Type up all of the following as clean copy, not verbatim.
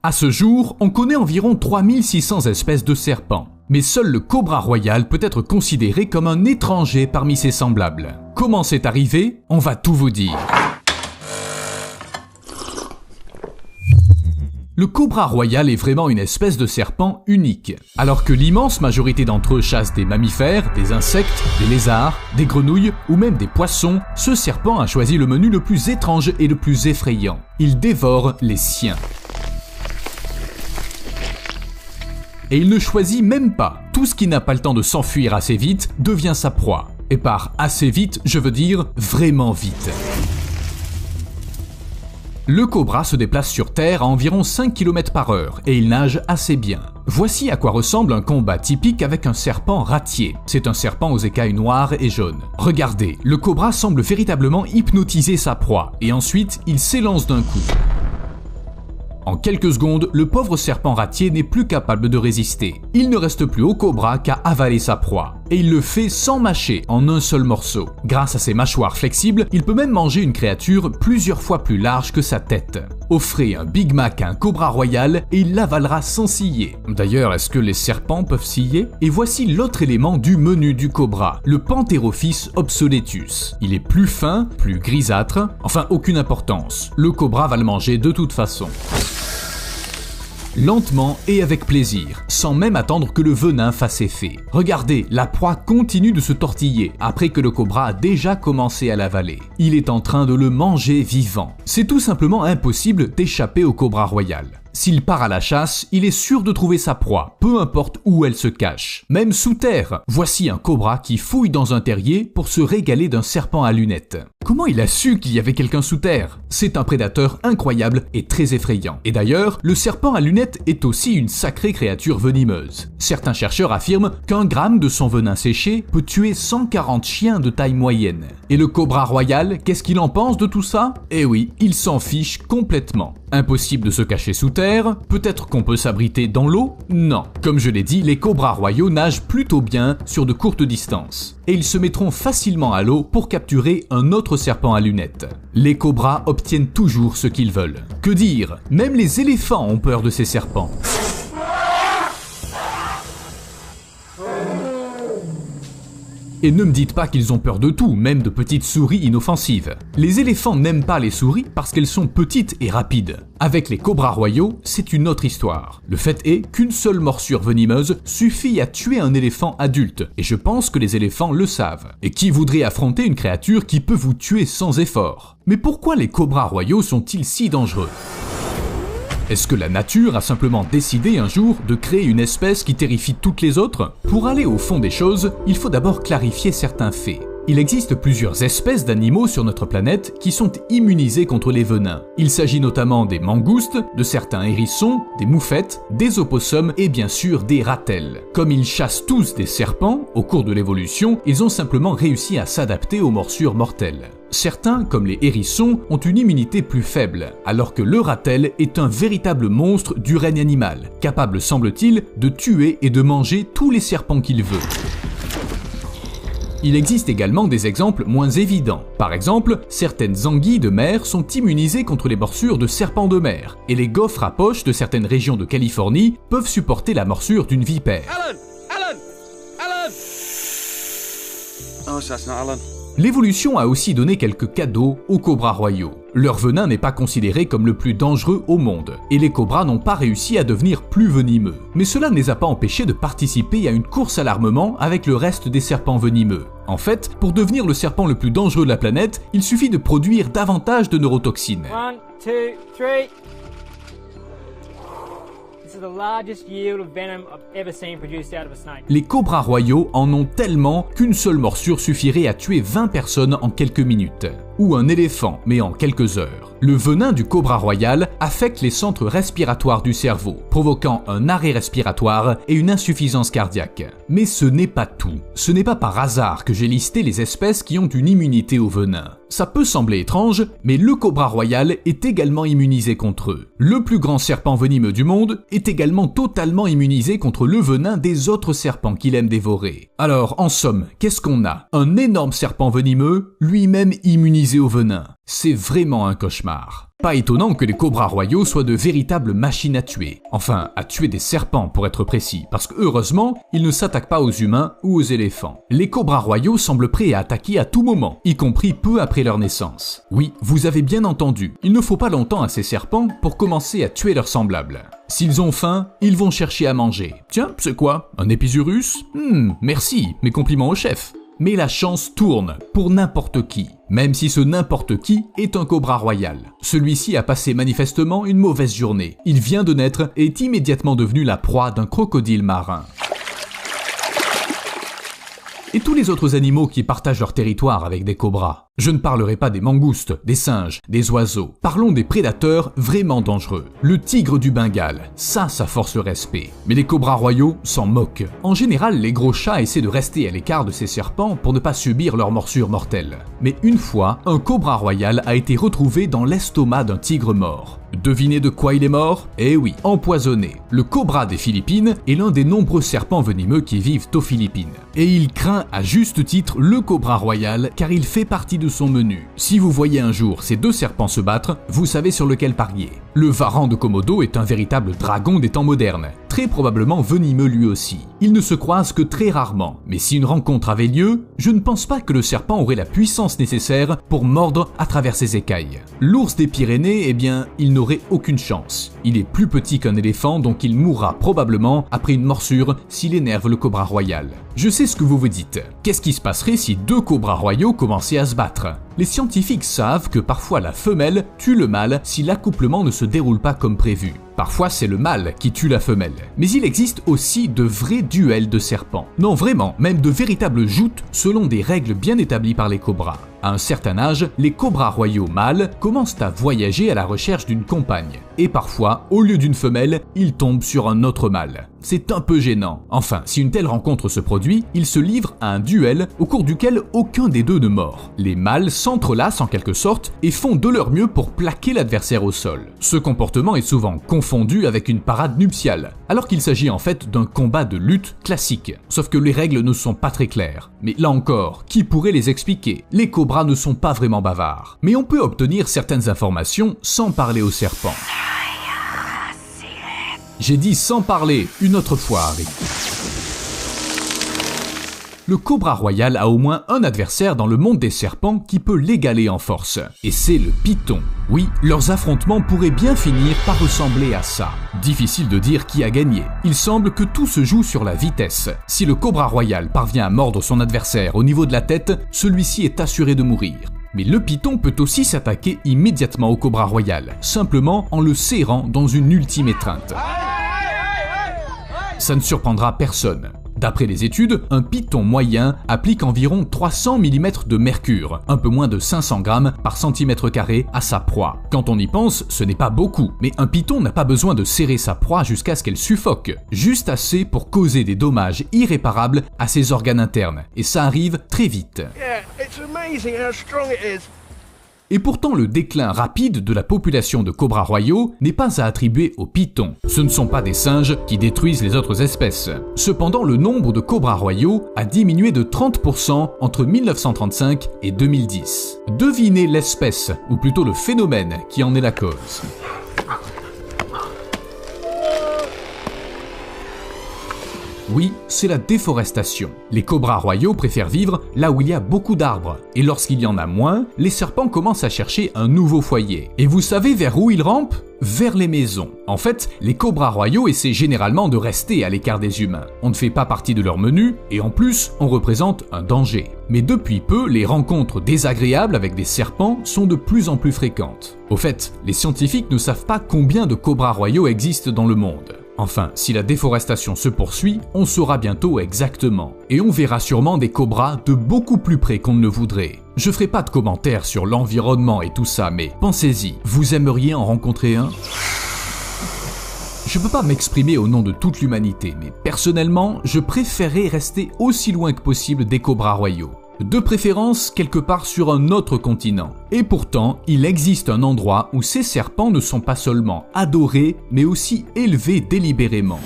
À ce jour, on connaît environ 3600 espèces de serpents. Mais seul le cobra royal peut être considéré comme un étranger parmi ses semblables. Comment c'est arrivé? On va tout vous dire. Le cobra royal est vraiment une espèce de serpent unique. Alors que l'immense majorité d'entre eux chassent des mammifères, des insectes, des lézards, des grenouilles ou même des poissons, ce serpent a choisi le menu le plus étrange et le plus effrayant. Il dévore les siens. Et il ne choisit même pas. Tout ce qui n'a pas le temps de s'enfuir assez vite devient sa proie. Et par assez vite, je veux dire vraiment vite. Le cobra se déplace sur Terre à environ 5 km/h et il nage assez bien. Voici à quoi ressemble un combat typique avec un serpent ratier. C'est un serpent aux écailles noires et jaunes. Regardez, le cobra semble véritablement hypnotiser sa proie et ensuite il s'élance d'un coup. En quelques secondes, le pauvre serpent ratier n'est plus capable de résister. Il ne reste plus au cobra qu'à avaler sa proie. Et il le fait sans mâcher, en un seul morceau. Grâce à ses mâchoires flexibles, il peut même manger une créature plusieurs fois plus large que sa tête. Offrez un Big Mac à un cobra royal et il l'avalera sans scier. D'ailleurs, est-ce que les serpents peuvent scier? Et voici l'autre élément du menu du cobra, le Pantherophis obsoletus. Il est plus fin, plus grisâtre, enfin aucune importance. Le cobra va le manger de toute façon. Lentement et avec plaisir, sans même attendre que le venin fasse effet. Regardez, la proie continue de se tortiller après que le cobra a déjà commencé à l'avaler. Il est en train de le manger vivant. C'est tout simplement impossible d'échapper au cobra royal. S'il part à la chasse, il est sûr de trouver sa proie, peu importe où elle se cache. Même sous terre, voici un cobra qui fouille dans un terrier pour se régaler d'un serpent à lunettes. Comment il a su qu'il y avait quelqu'un sous terre? C'est un prédateur incroyable et très effrayant. Et d'ailleurs, le serpent à lunettes est aussi une sacrée créature venimeuse. Certains chercheurs affirment qu'un gramme de son venin séché peut tuer 140 chiens de taille moyenne. Et le cobra royal, qu'est-ce qu'il en pense de tout ça? Eh oui, il s'en fiche complètement. Impossible de se cacher sous terre, peut-être qu'on peut s'abriter dans l'eau? Non. Comme je l'ai dit, les cobras royaux nagent plutôt bien sur de courtes distances. Et ils se mettront facilement à l'eau pour capturer un autre serpent à lunettes. Les cobras obtiennent toujours ce qu'ils veulent. Que dire? Même les éléphants ont peur de ces serpents. Et ne me dites pas qu'ils ont peur de tout, même de petites souris inoffensives. Les éléphants n'aiment pas les souris parce qu'elles sont petites et rapides. Avec les cobras royaux, c'est une autre histoire. Le fait est qu'une seule morsure venimeuse suffit à tuer un éléphant adulte, et je pense que les éléphants le savent. Et qui voudrait affronter une créature qui peut vous tuer sans effort? Mais pourquoi les cobras royaux sont-ils si dangereux? Est-ce que la nature a simplement décidé un jour de créer une espèce qui terrifie toutes les autres? Pour aller au fond des choses, il faut d'abord clarifier certains faits. Il existe plusieurs espèces d'animaux sur notre planète qui sont immunisés contre les venins. Il s'agit notamment des mangoustes, de certains hérissons, des moufettes, des opossums et bien sûr des ratels. Comme ils chassent tous des serpents, au cours de l'évolution, ils ont simplement réussi à s'adapter aux morsures mortelles. Certains, comme les hérissons, ont une immunité plus faible, alors que le ratel est un véritable monstre du règne animal, capable semble-t-il de tuer et de manger tous les serpents qu'il veut. Il existe également des exemples moins évidents. Par exemple, certaines anguilles de mer sont immunisées contre les morsures de serpents de mer, et les gaufres à poche de certaines régions de Californie peuvent supporter la morsure d'une vipère. Alan! Oh, that's not Alan. L'évolution a aussi donné quelques cadeaux aux cobras royaux. Leur venin n'est pas considéré comme le plus dangereux au monde, et les cobras n'ont pas réussi à devenir plus venimeux. Mais cela ne les a pas empêchés de participer à une course à l'armement avec le reste des serpents venimeux. En fait, pour devenir le serpent le plus dangereux de la planète, il suffit de produire davantage de neurotoxines. 1, 2, 3. This is the largest yield of venom I've ever seen produced out of a snake. Les cobras royaux en ont tellement qu'une seule morsure suffirait à tuer 20 personnes en quelques minutes. Ou un éléphant, mais en quelques heures. Le venin du cobra royal affecte les centres respiratoires du cerveau, provoquant un arrêt respiratoire et une insuffisance cardiaque. Mais ce n'est pas tout. Ce n'est pas par hasard que j'ai listé les espèces qui ont une immunité au venin. Ça peut sembler étrange, mais le cobra royal est également immunisé contre eux. Le plus grand serpent venimeux du monde est également totalement immunisé contre le venin des autres serpents qu'il aime dévorer. Alors, en somme, qu'est-ce qu'on a? Un énorme serpent venimeux, lui-même immunisé au venin. C'est vraiment un cauchemar. Pas étonnant que les cobras royaux soient de véritables machines à tuer. Enfin, à tuer des serpents pour être précis, parce que heureusement, ils ne s'attaquent pas aux humains ou aux éléphants. Les cobras royaux semblent prêts à attaquer à tout moment, y compris peu après leur naissance. Oui, vous avez bien entendu, il ne faut pas longtemps à ces serpents pour commencer à tuer leurs semblables. S'ils ont faim, ils vont chercher à manger. Tiens, c'est quoi? Un Epizurus? Merci, mes compliments au chef. Mais la chance tourne pour n'importe qui, même si ce n'importe qui est un cobra royal. Celui-ci a passé manifestement une mauvaise journée. Il vient de naître et est immédiatement devenu la proie d'un crocodile marin. Et tous les autres animaux qui partagent leur territoire avec des cobras. Je ne parlerai pas des mangoustes, des singes, des oiseaux. Parlons des prédateurs vraiment dangereux. Le tigre du Bengale, ça force le respect. Mais les cobras royaux s'en moquent. En général, les gros chats essaient de rester à l'écart de ces serpents pour ne pas subir leurs morsures mortelles. Mais une fois, un cobra royal a été retrouvé dans l'estomac d'un tigre mort. Devinez de quoi il est mort? Eh oui, empoisonné. Le cobra des Philippines est l'un des nombreux serpents venimeux qui vivent aux Philippines. Et il craint à juste titre le cobra royal car il fait partie de son menu. Si vous voyez un jour ces deux serpents se battre, vous savez sur lequel parier. Le varan de Komodo est un véritable dragon des temps modernes, très probablement venimeux lui aussi. Ils ne se croisent que très rarement, mais si une rencontre avait lieu, je ne pense pas que le serpent aurait la puissance nécessaire pour mordre à travers ses écailles. L'ours des Pyrénées, eh bien, il n'aurait aucune chance. Il est plus petit qu'un éléphant, donc il mourra probablement après une morsure s'il énerve le cobra royal. Je sais ce que vous vous dites. Qu'est-ce qui se passerait si deux cobras royaux commençaient à se battre? Les scientifiques savent que parfois la femelle tue le mâle si l'accouplement ne se déroule pas comme prévu. Parfois c'est le mâle qui tue la femelle. Mais il existe aussi de vrais duels de serpents. Non vraiment, même de véritables joutes selon des règles bien établies par les cobras. À un certain âge, les cobras royaux mâles commencent à voyager à la recherche d'une compagne. Et parfois, au lieu d'une femelle, ils tombent sur un autre mâle. C'est un peu gênant. Enfin, si une telle rencontre se produit, ils se livrent à un duel au cours duquel aucun des deux ne mord. Les mâles s'entrelacent en quelque sorte et font de leur mieux pour plaquer l'adversaire au sol. Ce comportement est souvent confondu avec une parade nuptiale, alors qu'il s'agit en fait d'un combat de lutte classique. Sauf que les règles ne sont pas très claires. Mais là encore, qui pourrait les expliquer? Les cobras ne sont pas vraiment bavards. Mais on peut obtenir certaines informations sans parler aux serpents. J'ai dit sans parler, une autre fois, Harry. Le cobra royal a au moins un adversaire dans le monde des serpents qui peut l'égaler en force. Et c'est le python. Oui, leurs affrontements pourraient bien finir par ressembler à ça. Difficile de dire qui a gagné. Il semble que tout se joue sur la vitesse. Si le cobra royal parvient à mordre son adversaire au niveau de la tête, celui-ci est assuré de mourir. Mais le python peut aussi s'attaquer immédiatement au cobra royal, simplement en le serrant dans une ultime étreinte. Ça ne surprendra personne. D'après les études, un python moyen applique environ 300 mm de mercure, un peu moins de 500 grammes par centimètre carré à sa proie. Quand on y pense, ce n'est pas beaucoup, mais un python n'a pas besoin de serrer sa proie jusqu'à ce qu'elle suffoque, juste assez pour causer des dommages irréparables à ses organes internes, et ça arrive très vite. Et pourtant, le déclin rapide de la population de cobras royaux n'est pas à attribuer aux pythons. Ce ne sont pas des singes qui détruisent les autres espèces. Cependant, le nombre de cobras royaux a diminué de 30% entre 1935 et 2010. Devinez l'espèce, ou plutôt le phénomène, qui en est la cause. Oui, c'est la déforestation. Les cobras royaux préfèrent vivre là où il y a beaucoup d'arbres. Et lorsqu'il y en a moins, les serpents commencent à chercher un nouveau foyer. Et vous savez vers où ils rampent? Vers les maisons. En fait, les cobras royaux essaient généralement de rester à l'écart des humains. On ne fait pas partie de leur menu, et en plus, on représente un danger. Mais depuis peu, les rencontres désagréables avec des serpents sont de plus en plus fréquentes. Au fait, les scientifiques ne savent pas combien de cobras royaux existent dans le monde. Enfin, si la déforestation se poursuit, on saura bientôt exactement. Et on verra sûrement des cobras de beaucoup plus près qu'on ne le voudrait. Je ferai pas de commentaires sur l'environnement et tout ça, mais pensez-y, vous aimeriez en rencontrer un ? Je peux pas m'exprimer au nom de toute l'humanité, mais personnellement, je préférerais rester aussi loin que possible des cobras royaux. De préférence quelque part sur un autre continent. Et pourtant, il existe un endroit où ces serpents ne sont pas seulement adorés, mais aussi élevés délibérément.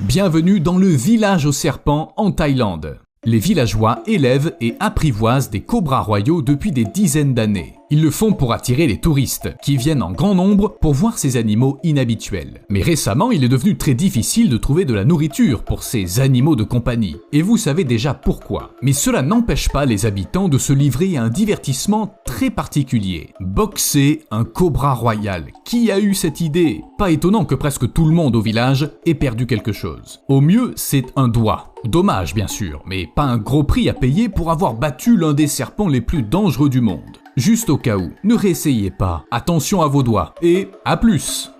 Bienvenue dans le village aux serpents en Thaïlande. Les villageois élèvent et apprivoisent des cobras royaux depuis des dizaines d'années. Ils le font pour attirer les touristes, qui viennent en grand nombre pour voir ces animaux inhabituels. Mais récemment, il est devenu très difficile de trouver de la nourriture pour ces animaux de compagnie. Et vous savez déjà pourquoi. Mais cela n'empêche pas les habitants de se livrer à un divertissement très particulier. Boxer un cobra royal. Qui a eu cette idée? Pas étonnant que presque tout le monde au village ait perdu quelque chose. Au mieux, c'est un doigt. Dommage bien sûr, mais pas un gros prix à payer pour avoir battu l'un des serpents les plus dangereux du monde. Juste au cas où, ne réessayez pas. Attention à vos doigts et à plus!